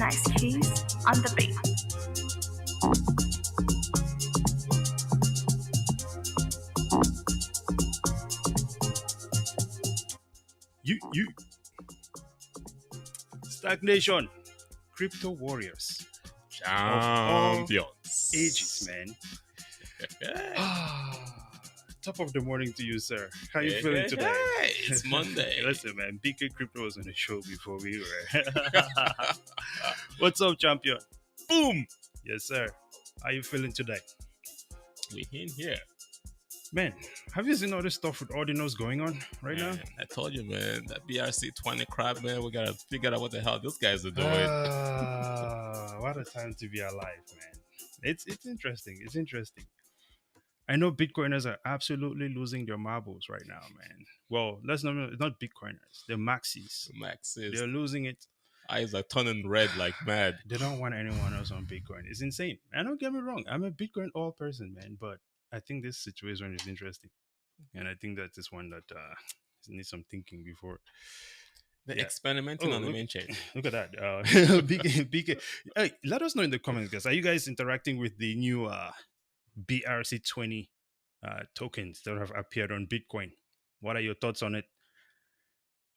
nice keys on the beat. You Stagnation, crypto warriors Champions. ages, man. Top of the morning to you, sir. How you feeling today? Hey, it's Monday. Listen, man, BK Crypto was on the show before we were. What's up, champion? Boom. Yes, sir. How you feeling today? We in here. Man, have you seen all this stuff with Ordinals going on right now? I told you, man, that BRC20 crap, man, we gotta figure out what the hell those guys are doing. What a time to be alive, man. It's interesting. It's interesting. I know Bitcoiners are absolutely losing their marbles right now, man. Well, let's not Bitcoiners. They're maxis. Maxis. They're losing it. Eyes are turning red like mad. They don't want anyone else on Bitcoin. It's insane. And don't get me wrong. I'm a Bitcoin all person, man. But I think this situation is interesting. And I think that is one that needs some thinking before. They're experimenting on the main chain. Look at that. BK. Hey, let us know in the comments, guys. Are you guys interacting with the new BRC20 tokens that have appeared on Bitcoin? What are your thoughts on it?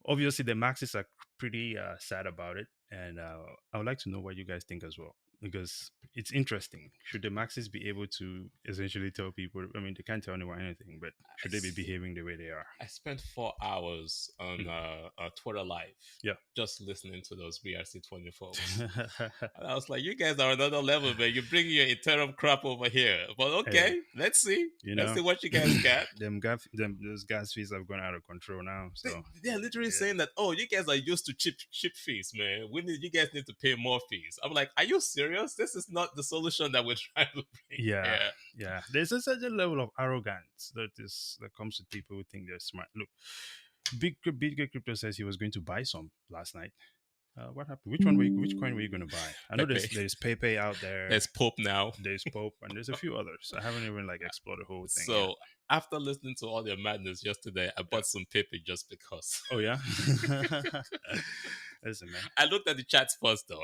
Obviously, the maxis are pretty sad about it. And I would like to know what you guys think as well, because it's interesting. Should the maxis be able to essentially tell people, I mean, they can't tell anyone anything, but should they be behaving the way they are? I spent 4 hours on Twitter Live, just listening to those BRC20 folks. And I was like, you guys are another level, man. You're bringing your Ethereum crap over here. But okay, let's see. Let's see what you guys got. Those gas fees have gone out of control now. So they're literally saying that, oh, you guys are used to cheap fees, man. You guys need to pay more fees. I'm like, are you serious? This is not the solution that we're trying to bring. Yeah. There's a certain level of arrogance that comes with people who think they're smart. Look, Big Crypto says he was going to buy some last night. What happened? Which coin were you going to buy? I know there's Pepe out there. There's Pope now. There's Pope, and there's a few others. I haven't even explored the whole thing. So after listening to all their madness yesterday, I bought some Pepe just because. Oh yeah. Listen, man. I looked at the chats first, though.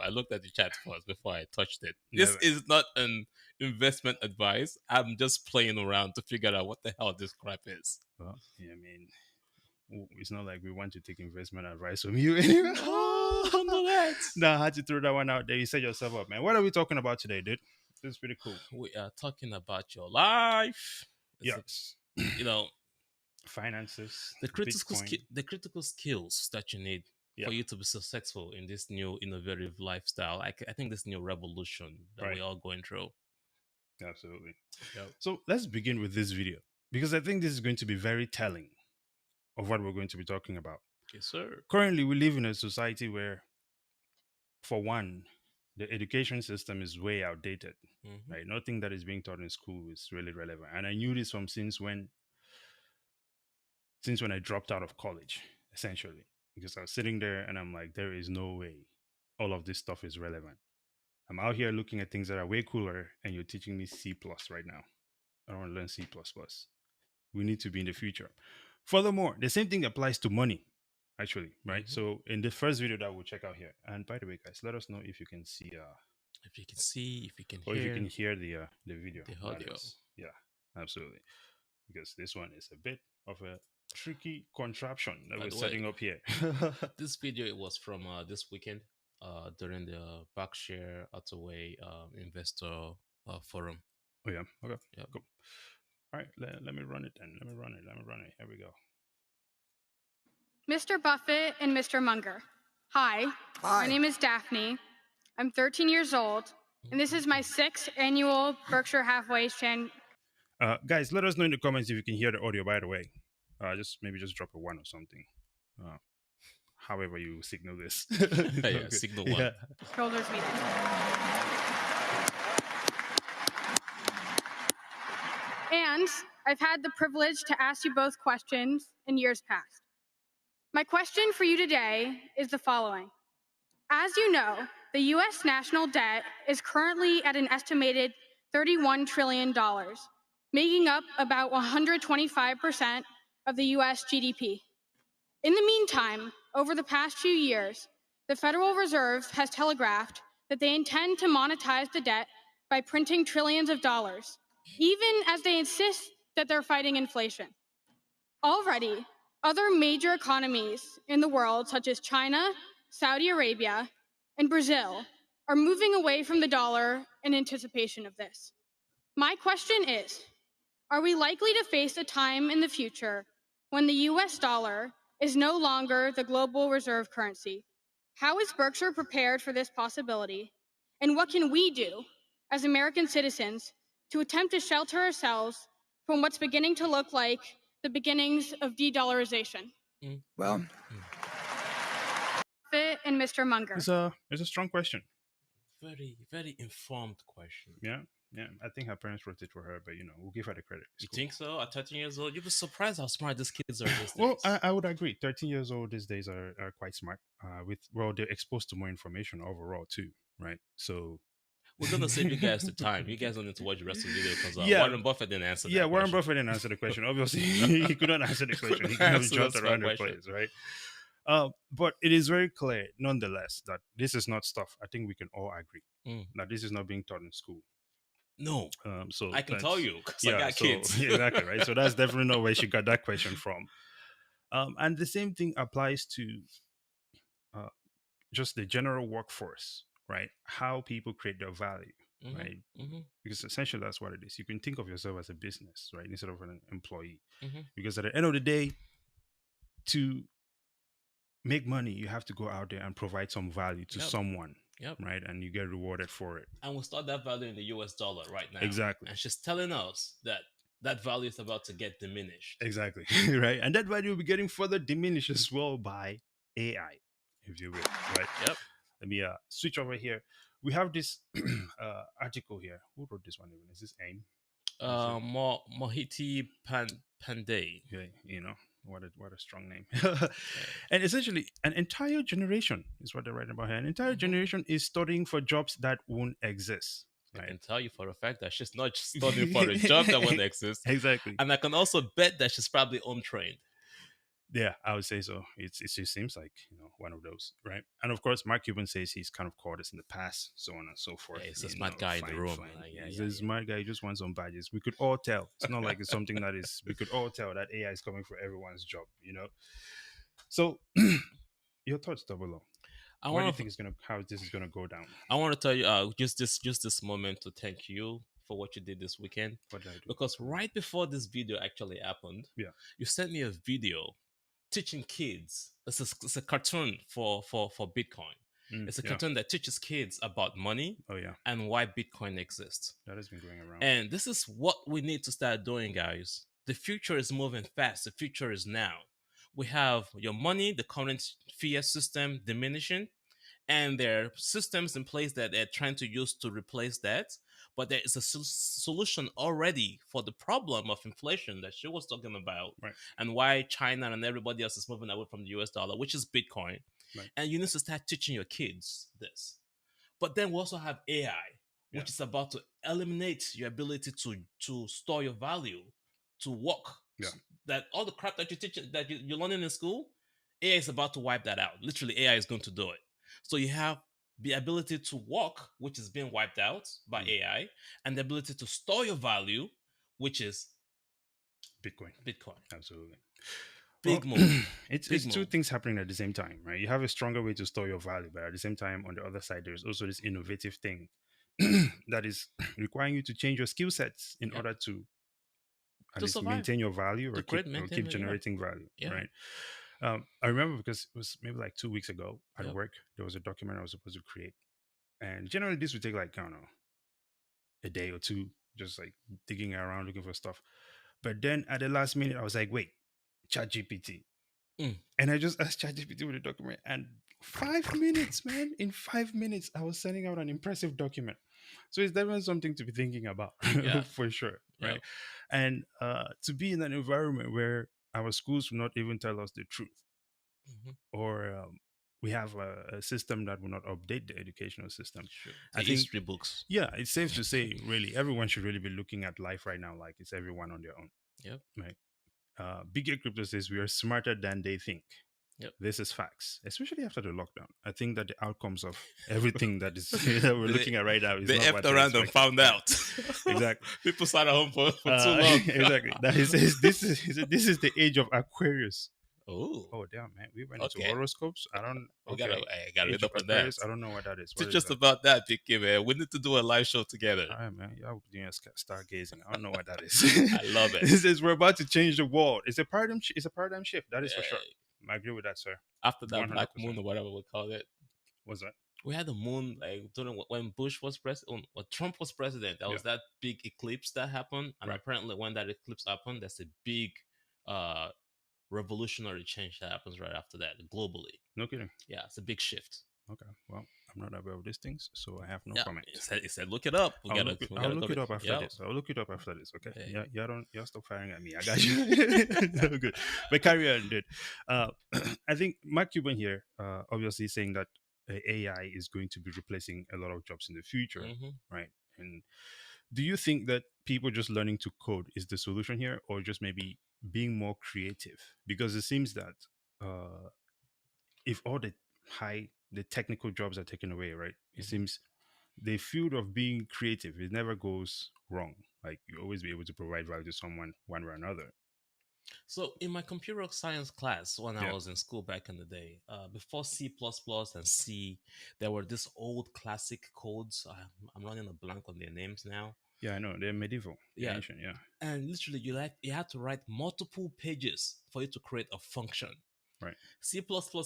Before I touched it. This is not an investment advice. I'm just playing around to figure out what the hell this crap is. Well, yeah, I mean, it's not like we want to take investment advice from you anyway. No, I had to throw that one out there. You set yourself up, man. What are we talking about today, dude? This is pretty cool. We are talking about your life. Yes. Finances. The critical skills that you need for you to be successful in this new innovative lifestyle. I think this new revolution that we're all going through. Absolutely. Yep. So let's begin with this video, because I think this is going to be very telling of what we're going to be talking about. Yes, sir. Currently, we live in a society where, for one, the education system is way outdated. Right? Nothing that is being taught in school is really relevant. And I knew this since when I dropped out of college, essentially, because I was sitting there and I'm like, there is no way all of this stuff is relevant. I'm out here looking at things that are way cooler, and you're teaching me C+ right now. I don't want to learn C++. We need to be in the future. Furthermore, the same thing applies to money, actually, right? So in the first video that we'll check out here, and by the way, guys, let us know if you can see, if you can or if you can hear the video, the audio. Yeah, absolutely, because this one is a bit of a tricky contraption that we're setting up here. This video, it was from this weekend during the Berkshire Hathaway investor forum. Oh yeah, okay, yeah, cool. All right, let me run it then. Let me run it. Here we go. Mr. Buffett and Mr. Munger. Hi. My name is Daphne. I'm 13 years old, and this is my 6th annual Berkshire Hathaway guys, let us know in the comments if you can hear the audio, by the way. Just drop a 1 or something. However you signal this. Signal 1. Shoulders meeting. And I've had the privilege to ask you both questions in years past. My question for you today is the following. As you know, the U.S. national debt is currently at an estimated $31 trillion, making up about 125% of the U.S. GDP. In the meantime, over the past few years, the Federal Reserve has telegraphed that they intend to monetize the debt by printing trillions of dollars, even as they insist that they're fighting inflation. Already, other major economies in the world, such as China, Saudi Arabia, and Brazil, are moving away from the dollar in anticipation of this. My question is, are we likely to face a time in the future when the US dollar is no longer the global reserve currency? How is Berkshire prepared for this possibility? And what can we do as American citizens to attempt to shelter ourselves from what's beginning to look like the beginnings of de-dollarization? Well, Fit and Mr. Munger. It's a strong question. Very, very informed question. Yeah. I think her parents wrote it for her, but we'll give her the credit. You think so? At 13 years old, you'd be surprised how smart these kids are these days. Well, I would agree. 13 years old these days are quite smart. They're exposed to more information overall too, right? So we're gonna save you guys the time. You guys don't need to watch the rest of the video because Warren Buffett didn't answer. Warren Buffett didn't answer the question. Obviously, he couldn't answer the question. He kind of jumped around the place, right? But it is very clear, nonetheless, that this is not stuff I think we can all agree that this is not being taught in school. No. So I can tell you because I got kids. Exactly, right? So that's definitely not where she got that question from. And the same thing applies to just the general workforce, right? How people create their value, right? Because essentially that's what it is. You can think of yourself as a business, right? Instead of an employee. Because at the end of the day, to make money, you have to go out there and provide some value to someone. Right, and you get rewarded for it. And we'll start that value in the US dollar right now. Exactly. And she's telling us that value is about to get diminished. Exactly. Right. And that value will be getting further diminished as well by AI, if you will. Right. Yep. Let me switch over here. We have this article here. Who wrote this one even? Is this AIM? Mohiti Pandey. Yeah, what a strong name. And essentially an entire generation is what they're writing about here. An entire generation is studying for jobs that won't exist. Right? I can tell you for a fact that she's not studying for a job that won't exist. Exactly. And I can also bet that she's probably untrained. Yeah, I would say so. It just seems like one of those, right? And of course, Mark Cuban says he's kind of caught us in the past, so on and so forth. Yeah, he's a smart guy in the room. He's a smart guy. He just wants some badges. We could all tell. It's not like it's something that is. We could all tell that AI is coming for everyone's job. So, your thoughts, Double O. What do you think how this is gonna go down? I want to tell you, just this moment to thank you for what you did this weekend. What did I do? Because right before this video actually happened, you sent me a video teaching kids. It's a cartoon for Bitcoin. It's a cartoon that teaches kids about money and why Bitcoin exists. That has been going around. And this is what we need to start doing, guys. The future is moving fast. The future is now. We have your money, the current fiat system diminishing, and there are systems in place that they're trying to use to replace that. But there is a solution already for the problem of inflation that she was talking about, and why China and everybody else is moving away from the US dollar, which is Bitcoin. Right. And you need to start teaching your kids this. But then we also have AI, which is about to eliminate your ability to store your value, to work. That all the crap that you teach, that you're learning in school, AI is about to wipe that out. Literally, AI is going to do it. So you have the ability to work, which is being wiped out by AI, and the ability to store your value, which is Bitcoin. Absolutely. Big move. It's two things happening at the same time, right? You have a stronger way to store your value, but at the same time, on the other side, there's also this innovative thing that is requiring you to change your skill sets in order to at least maintain your value or keep generating value, right? I remember because it was maybe like 2 weeks ago at work, there was a document I was supposed to create. And generally this would take like, I don't know, a day or two, just like digging around, looking for stuff. But then at the last minute, I was like, wait, ChatGPT. And I just asked ChatGPT with the document. And 5 minutes, man, in 5 minutes, I was sending out an impressive document. So it's definitely something to be thinking about for sure, right? And to be in an environment where our schools will not even tell us the truth, or we have a system that will not update the educational system. I think history books. Yeah, it's safe to say, really, everyone should really be looking at life right now like it's everyone on their own. Right. Big Crypto says we are smarter than they think. Yep. This is facts, especially after the lockdown. I think that the outcomes of everything that is that we're looking at right now is they not what effed around and found out. Exactly. People sat at home for too long. Exactly. That is this is the age of Aquarius. Oh, Damn, man. We went into Okay. horoscopes. I don't. I Okay. gotta Age read of up on that. Aquarius, I don't know what that is. What Teach is us that? about that, PK, man. We need to do a live show together. All right, man. Y'all doing stargazing. I don't know what that is. I love it. This is we're about to change the world. It's a paradigm. It's a paradigm shift. That is for sure. I agree with that, sir. After that black 100%. moon or whatever we call it. What's that? We had the moon like during when Bush was president, or Trump was president. That was that big eclipse that happened, and apparently when that eclipse happened, that's a big revolutionary change that happens right after that globally. No kidding. Yeah, it's a big shift. Okay, well, I'm not aware of these things, so I have no comment. He said, look it up. I'll look it up after this. I'll look it up after this. Okay. Yeah. Y'all stop firing at me. I got you. No good. But carry on, dude. I think Mark Cuban here, obviously saying that AI is going to be replacing a lot of jobs in the future, right? And do you think that people just learning to code is the solution here, or just maybe being more creative? Because it seems that if all the technical jobs are taken away, right? It seems the field of being creative, it never goes wrong. Like you always be able to provide value to someone one way or another. So in my computer science class, when I was in school back in the day, before C++ and C, there were these old classic codes. I'm running a blank on their names now. Yeah, I know. They're medieval. Yeah. Ancient, yeah. And literally you had to write multiple pages for you to create a function. Right. C++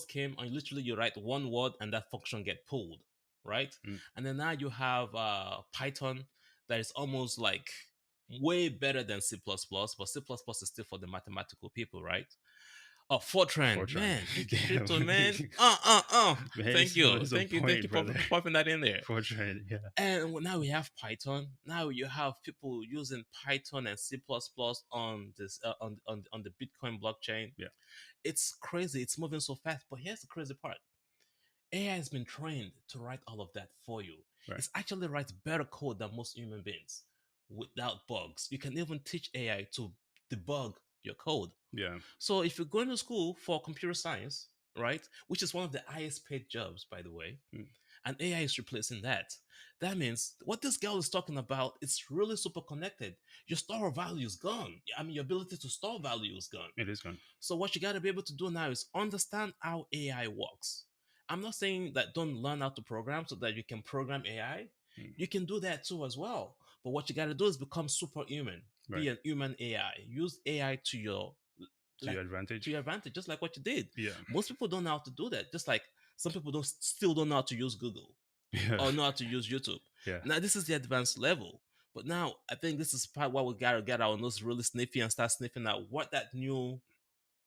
came and literally you write one word and that function get pulled, right? And then now you have Python that is almost like way better than C++, but C++ is still for the mathematical people, right? Fortran, man, crypto, man. Thank you for popping that in there. Fortran, yeah. And now we have Python. Now you have people using Python and C++ on this on the Bitcoin blockchain. Yeah, it's crazy. It's moving so fast. But here's the crazy part: AI has been trained to write all of that for you. Right. It actually writes better code than most human beings without bugs. You can even teach AI to debug your code. Yeah. So if you're going to school for computer science, right, which is one of the highest paid jobs, by the way, and AI is replacing that, that means what this girl is talking about, it's really super connected. Your store of value is gone. I mean, your ability to store value is gone. It is gone. So what you got to be able to do now is understand how AI works. I'm not saying that don't learn how to program so that you can program AI. You can do that too as well. But what you got to do is become superhuman. Right. Be an human AI. Use AI to your advantage. To your advantage, just like what you did. Yeah. Most people don't know how to do that. Just like some people still don't know how to use Google or know how to use YouTube. Yeah. Now this is the advanced level. But now I think this is part where we gotta get our nose really sniffy and start sniffing out what that new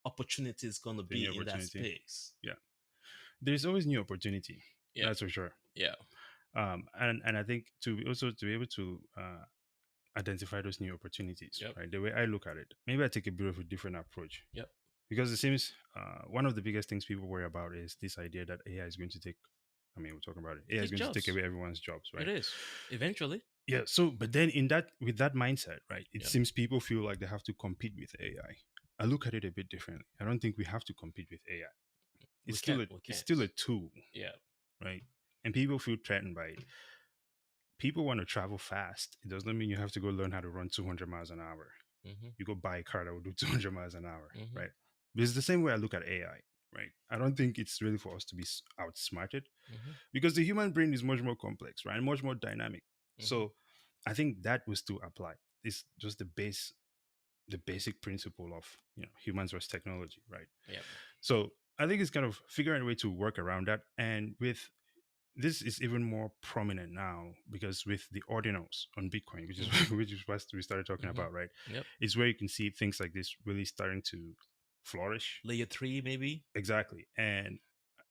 opportunity is gonna be in that space. Yeah. There's always new opportunity. Yeah. That's for sure. Yeah. And I think to be able to identify those new opportunities, right? The way I look at it, maybe I take a bit of a different approach. Yep. Because it seems one of the biggest things people worry about is this idea that AI is going to take. I mean, we're talking about it. AI is going to take away everyone's jobs, right? It is eventually. Yeah. So, but then with that mindset, right? It seems people feel like they have to compete with AI. I look at it a bit differently. I don't think we have to compete with AI. It's still a tool. Yeah. Right. And people feel threatened by it. People want to travel fast. It does not mean you have to go learn how to run 200 miles an hour. You go buy a car that will do 200 miles an hour, right? But it's the same way I look at AI, right? I don't think it's really for us to be outsmarted because the human brain is much more complex, right? And much more dynamic. So I think that will still apply. It's just the basic principle of humans versus technology, right? Yeah. So I think it's kind of figuring a way to work around that. And with this is even more prominent now because with the ordinals on Bitcoin, which is what we started talking about, right? Yep. It's where you can see things like this really starting to flourish. Layer 3, maybe. Exactly. And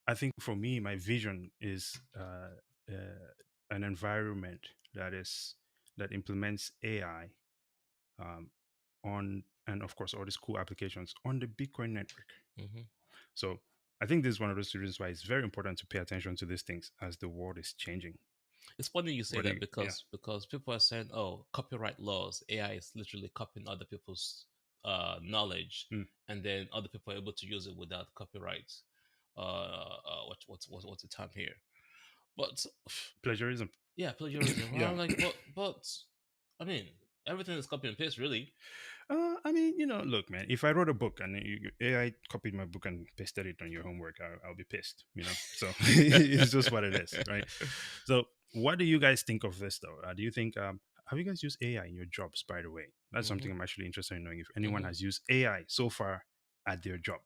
I think for me, my vision is an environment that implements AI on, and of course all these cool applications on the Bitcoin network. So I think this is one of those reasons why it's very important to pay attention to these things as the world is changing. It's funny you say that because people are saying, oh, copyright laws, AI is literally copying other people's knowledge, and then other people are able to use it without copyright. what's the term here? But Plagiarism. yeah, plagiarism. Yeah. I'm like, but I mean, everything is copy and paste, really. I mean, look, man, if I wrote a book and AI copied my book and pasted it on your homework, I'll be pissed, So it's just what it is, right? So what do you guys think of this, though? Do you think, have you guys used AI in your jobs, by the way? That's something I'm actually interested in knowing if anyone has used AI so far at their job.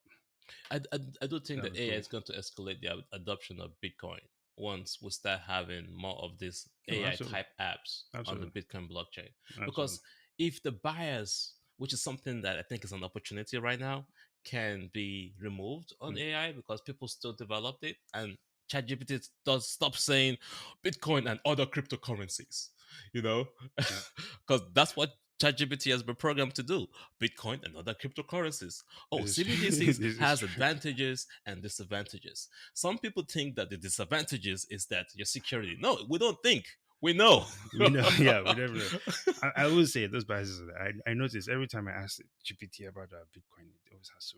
I do think that AI is going to escalate the adoption of Bitcoin once we start having more of these AI type apps on the Bitcoin blockchain. Because if the bias, which is something that I think is an opportunity right now, can be removed on AI because people still developed it, and ChatGPT does stop saying Bitcoin and other cryptocurrencies, because that's what ChatGPT has been programmed to do. Bitcoin and other cryptocurrencies. CBDCs has advantages and disadvantages. Some people think that the disadvantages is that your security. No, we don't think. We know. We know. Yeah, we never know. I will say those biases. I notice every time I ask GPT about Bitcoin, it always has to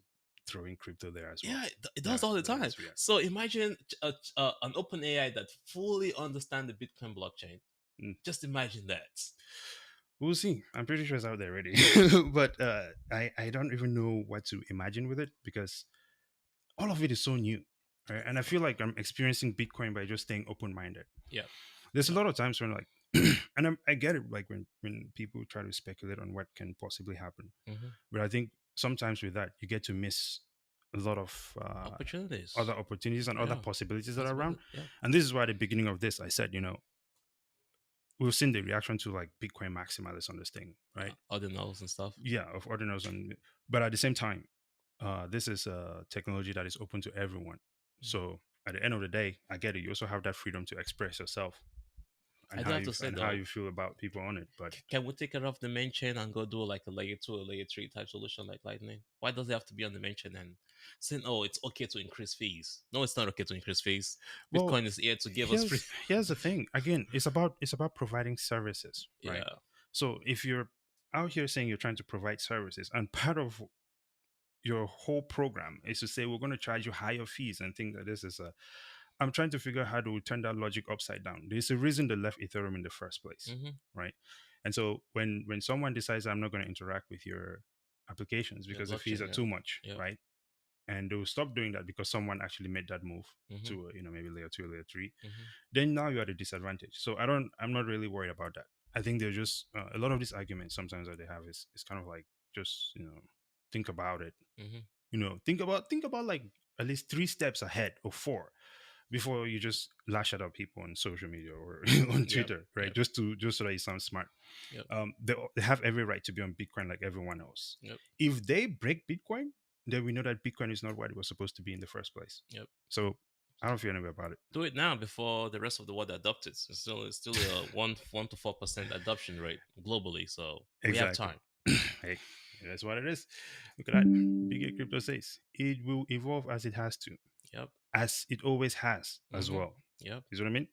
throw in crypto there as well. Yeah, it does all the time. So imagine an open AI that fully understands the Bitcoin blockchain. Just imagine that. We'll see. I'm pretty sure it's out there already. But I don't even know what to imagine with it because all of it is so new. Right? And I feel like I'm experiencing Bitcoin by just staying open-minded. Yeah. There's a lot of times when like, and I get it, like when people try to speculate on what can possibly happen. But I think sometimes with that, you get to miss a lot of other opportunities and other possibilities that are around. Yeah. And this is why at the beginning of this, I said, we've seen the reaction to like Bitcoin maximalists on this thing, right? Ordinals and stuff. Yeah, of ordinals. But at the same time, this is a technology that is open to everyone. So at the end of the day, I get it. You also have that freedom to express yourself and how you feel about people on it. But can we take it off the main chain and go do like a layer 2 or layer 3 type solution like Lightning? Why does it have to be on the main chain and saying, oh, it's okay to increase fees? No, it's not okay to increase fees. Bitcoin is here to give us free. Here's the thing. Again, it's about providing services, right? Yeah. So if you're out here saying you're trying to provide services and part of your whole program is to say we're going to charge you higher fees and think that this is I'm trying to figure out how to turn that logic upside down. There's a reason they left Ethereum in the first place, right? And so when someone decides I'm not going to interact with your applications because the fees are too much, right? And they will stop doing that because someone actually made that move to maybe layer 2 or layer 3. Then now you're at a disadvantage. So I'm not really worried about that. I think there's just a lot of these arguments sometimes that they have is kind of like just think about it. Think about like at least 3 steps ahead or 4 before you just lash at people on social media or on Twitter, right? Just so that you sound smart. They have every right to be on Bitcoin like everyone else. If they break Bitcoin, then we know that Bitcoin is not what it was supposed to be in the first place. So I don't feel any way about it. Do it now before the rest of the world adopts it. It's still a 1 to 4% adoption rate globally. So we have time. Hey, that's what it is. Look at that. BK Crypto says it will evolve as it has to. As it always has as well. You know what I mean?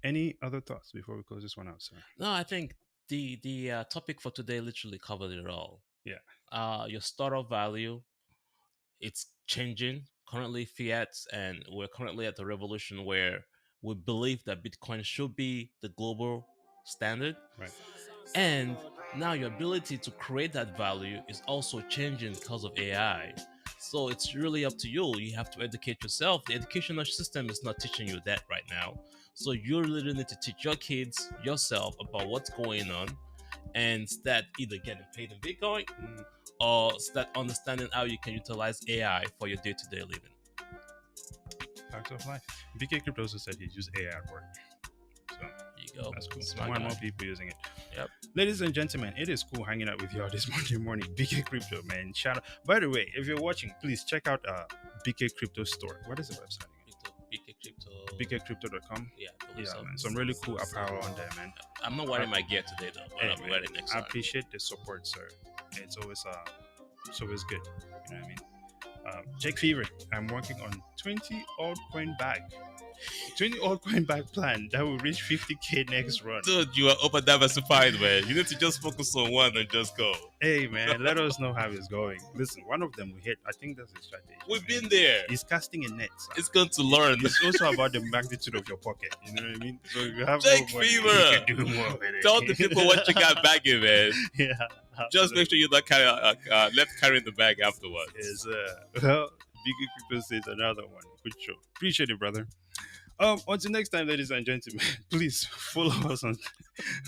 Any other thoughts before we close this one out, sir? No, I think the topic for today literally covered it all. Your startup value, it's changing. Currently fiat, and we're currently at the revolution where we believe that Bitcoin should be the global standard. Right. And now your ability to create that value is also changing because of AI. So it's really up to you. You have to educate yourself. The educational system is not teaching you that right now. So you really need to teach your kids, yourself, about what's going on and start either getting paid in Bitcoin or start understanding how you can utilize AI for your day-to-day living. Facts of life. BK Crypto also said he used AI at work. So there you go. That's cool. More and more people using it. Yep. Ladies and gentlemen, it is cool hanging out with y'all this Monday morning. BK Crypto, man. Shout out. By the way, if you're watching, please check out BK Crypto store. What is the website again? BKCrypto.com. Yeah, man. Some really cool apparel on there, man. I'm not wearing my gear today though, but I'll be wearing it next time. I appreciate the support, sir. It's always good. You know what I mean? Check Fever. I'm working on 20 altcoin bag. 20 altcoin bag plan that will reach 50K next run. Dude, you are over diversified, man. You need to just focus on one and just go. Hey, man, let us know how it's going. Listen, one of them we hit. I think that's a strategy. We've been there. It's casting a net. So it's going to learn. It's also about the magnitude of your pocket. You know what I mean? So if you have Check more money, Fever. you can do more with it. Tell the people what you got bagging, man. Yeah. Absolutely. Just make sure you're not left carrying the bag afterwards. Yes, well, Biggie Crypto says another one. Good show. Appreciate it, brother. Until next time, ladies and gentlemen, please follow us on,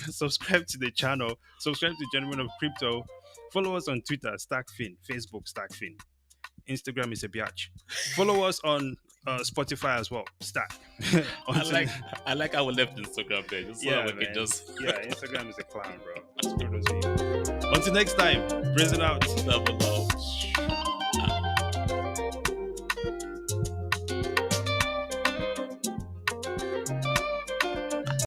subscribe to the channel, subscribe to Gentlemen of Crypto, follow us on Twitter, StackFin, Facebook, StackFin, Instagram is a biatch. Follow us on Spotify as well, Stack. I like how we left Instagram there, just so we can just Instagram is a clown, bro. Until next time, prison out. Double love.